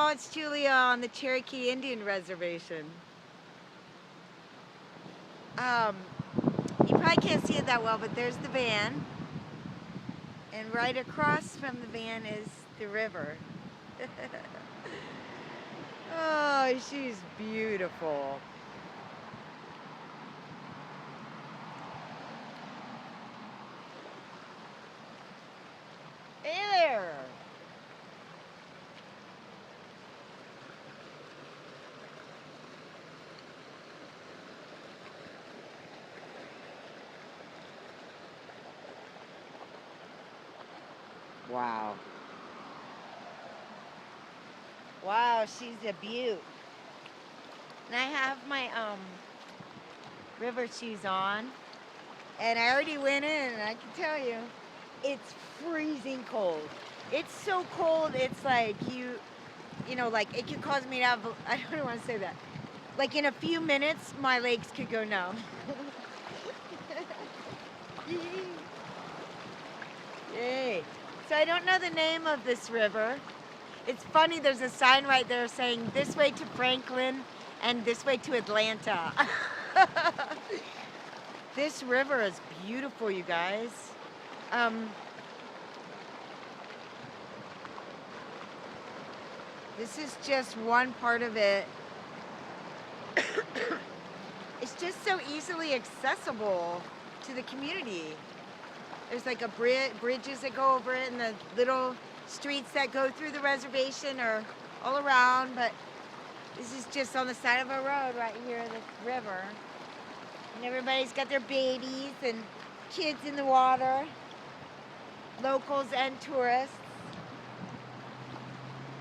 y'all, it's Julia on the Cherokee Indian Reservation. You probably can't see it that well, but there's the van. And right across from the van is the river. Oh, she's beautiful. Hey there. Wow. Wow, she's a beaut. And I have my river shoes on. And I already went in and I can tell you, it's freezing cold. It's so cold, it's like you know, like it could cause me to have, I don't want to say that. Like in a few minutes, my legs could go numb. Yay. So I don't know the name of this river. It's funny, there's a sign right there saying this way to Franklin and this way to Atlanta. This river is beautiful, you guys. This is just one part of it. It's just so easily accessible to the community. There's like a bridges that go over it, and the little streets that go through the reservation are all around, but this is just on the side of a road right here, the river. And everybody's got their babies and kids in the water, locals and tourists.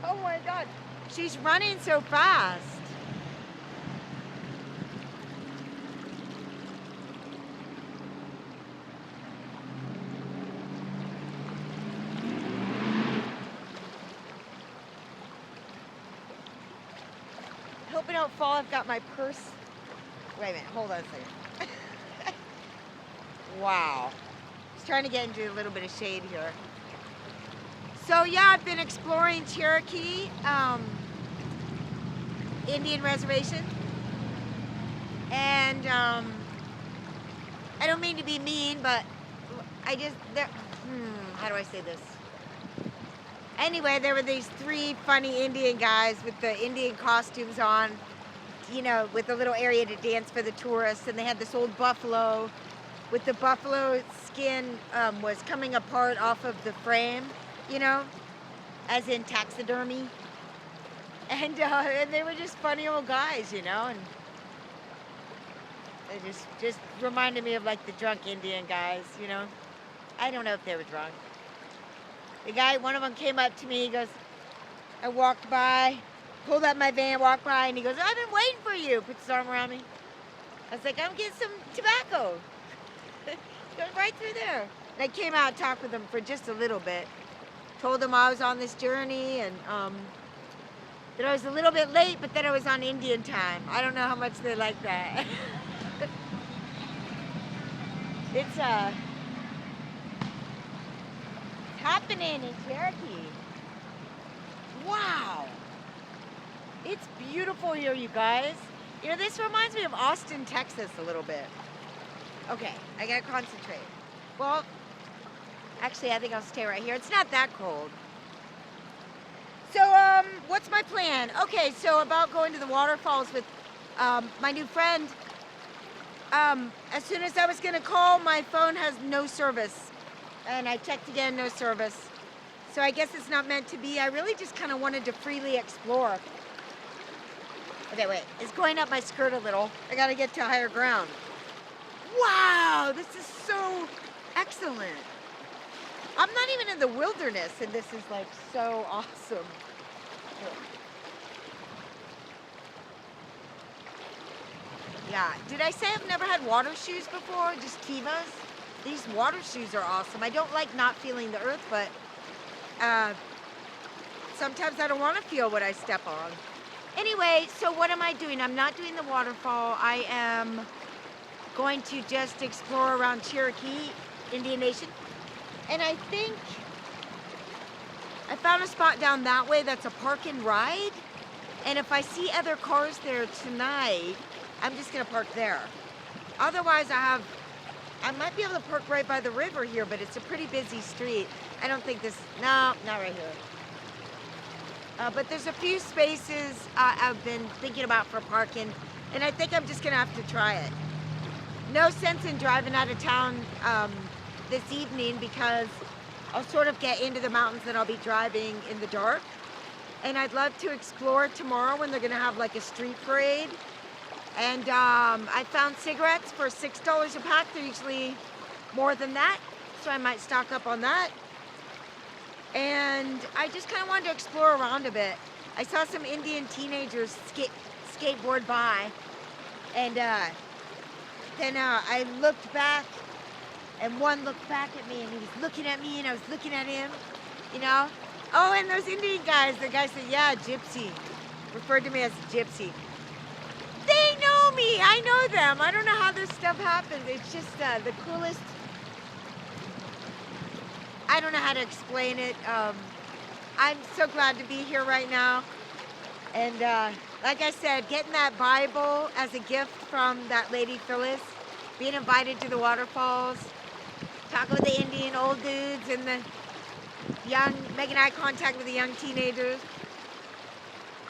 Oh my God, she's running so fast. Hope I don't fall. I've got my purse. Wait a minute, hold on a second. Wow. Just trying to get into a little bit of shade here. So yeah, I've been exploring Cherokee Indian Reservation. And I don't mean to be mean, but I just, how do I say this? Anyway, there were these three funny Indian guys with the Indian costumes on, you know, with a little area to dance for the tourists, and they had this old buffalo with the buffalo skin was coming apart off of the frame, you know, as in taxidermy. And they were just funny old guys, you know, and they just reminded me of like the drunk Indian guys, you know. I don't know if they were drunk. The guy, one of them came up to me, he goes, I walked by, pulled up my van, walked by, and he goes, I've been waiting for you. Puts his arm around me. I was like, I'm getting some tobacco. Goes right through there. And I came out and talked with him for just a little bit. Told him I was on this journey and that I was a little bit late, but that I was on Indian time. I don't know how much they like that. It's happening in Cherokee. Wow. It's beautiful here, you guys. You know, this reminds me of Austin, Texas a little bit. Okay, I gotta concentrate. Well, actually, I think I'll stay right here. It's not that cold. So, what's my plan? Okay, so about going to the waterfalls with my new friend. As soon as I was gonna call, my phone has no service. And I checked again, no service. So I guess it's not meant to be. I really just kind of wanted to freely explore. Okay, wait, it's going up my skirt a little. I gotta get to higher ground. Wow, this is so excellent. I'm not even in the wilderness, and this is like so awesome. Yeah, did I say I've never had water shoes before? Just Tevas? These water shoes are awesome. I don't like not feeling the earth, but sometimes I don't want to feel what I step on. Anyway, so what am I doing? I'm not doing the waterfall. I am going to just explore around Cherokee Indian Nation. And I think I found a spot down that way that's a park and ride. And if I see other cars there tonight, I'm just gonna park there. Otherwise, I might be able to park right by the river here, but it's a pretty busy street. I don't think no, not right here. But there's a few spaces I've been thinking about for parking, and I think I'm just gonna have to try it. No sense in driving out of town this evening because I'll sort of get into the mountains and I'll be driving in the dark. And I'd love to explore tomorrow when they're gonna have like a street parade. And I found cigarettes for $6 a pack. They're usually more than that, so I might stock up on that. And I just kind of wanted to explore around a bit. I saw some Indian teenagers skateboard by, and then I looked back, and one looked back at me, and he was looking at me, and I was looking at him, you know? Oh, and those Indian guys, the guy said, yeah, gypsy, referred to me as a gypsy. They know me, I know them. I don't know how this stuff happens. It's just the coolest. I don't know how to explain it. I'm so glad to be here right now. And like I said, getting that Bible as a gift from that lady Phyllis, being invited to the waterfalls, talking with the Indian old dudes and the young, making eye contact with the young teenagers,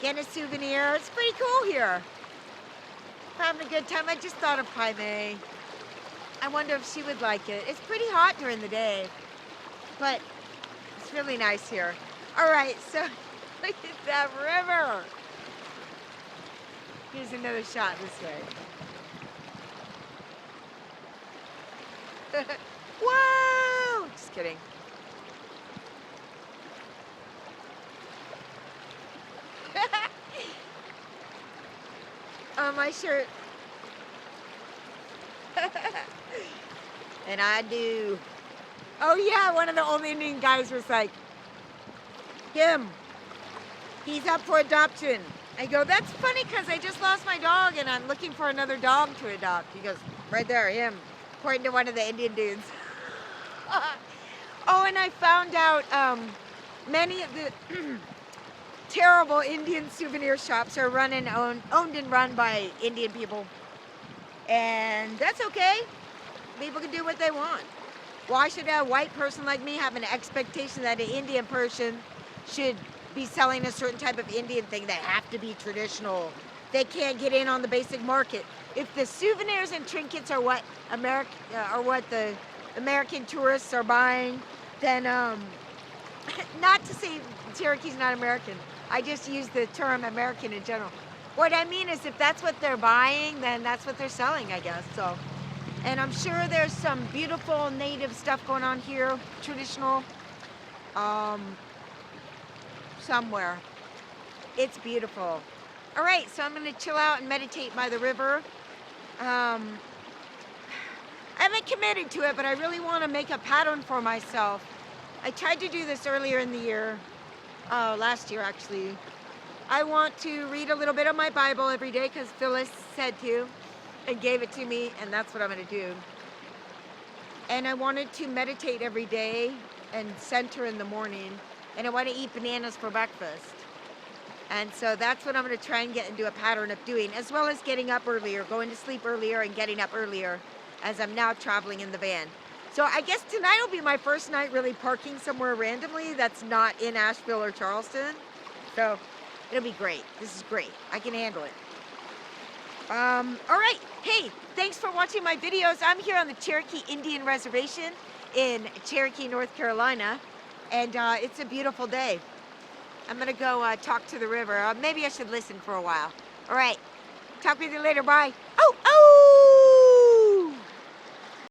getting a souvenir. It's pretty cool here. Having a good time. I just thought of Jaime. I wonder if she would like it. It's pretty hot during the day, but it's really nice here. All right, so look at that river. Here's another shot this way. Whoa! Just kidding. On my shirt. And I do. Oh yeah, one of the old Indian guys was like, he's up for adoption. I go, that's funny because I just lost my dog and I'm looking for another dog to adopt. He goes, right there, him, pointing to one of the Indian dudes. Oh, and I found out many of the terrible Indian souvenir shops are owned and run by Indian people. And that's okay. People can do what they want. Why should a white person like me have an expectation that an Indian person should be selling a certain type of Indian thing? They have to be traditional. They can't get in on the basic market. If the souvenirs and trinkets are what the American tourists are buying, then not to say Cherokee's not American. I just use the term American in general. What I mean is if that's what they're buying, then that's what they're selling, I guess. So, and I'm sure there's some beautiful native stuff going on here, traditional, somewhere. It's beautiful. All right, so I'm gonna chill out and meditate by the river. I haven't committed to it, but I really want to make a pattern for myself. I tried to do this earlier in the year, last year actually. I want to read a little bit of my Bible every day because Phyllis said to and gave it to me, and that's what I'm going to do. And I wanted to meditate every day and center in the morning, and I want to eat bananas for breakfast. And so that's what I'm going to try and get into a pattern of doing, as well as getting up earlier, going to sleep earlier and getting up earlier as I'm now traveling in the van. So I guess tonight will be my first night really parking somewhere randomly that's not in Asheville or Charleston. So it'll be great. This is great. I can handle it. All right. Hey, thanks for watching my videos. I'm here on the Cherokee Indian Reservation in Cherokee, North Carolina, and it's a beautiful day. I'm going to go talk to the river. Maybe I should listen for a while. All right. Talk with you later. Bye. Oh, oh!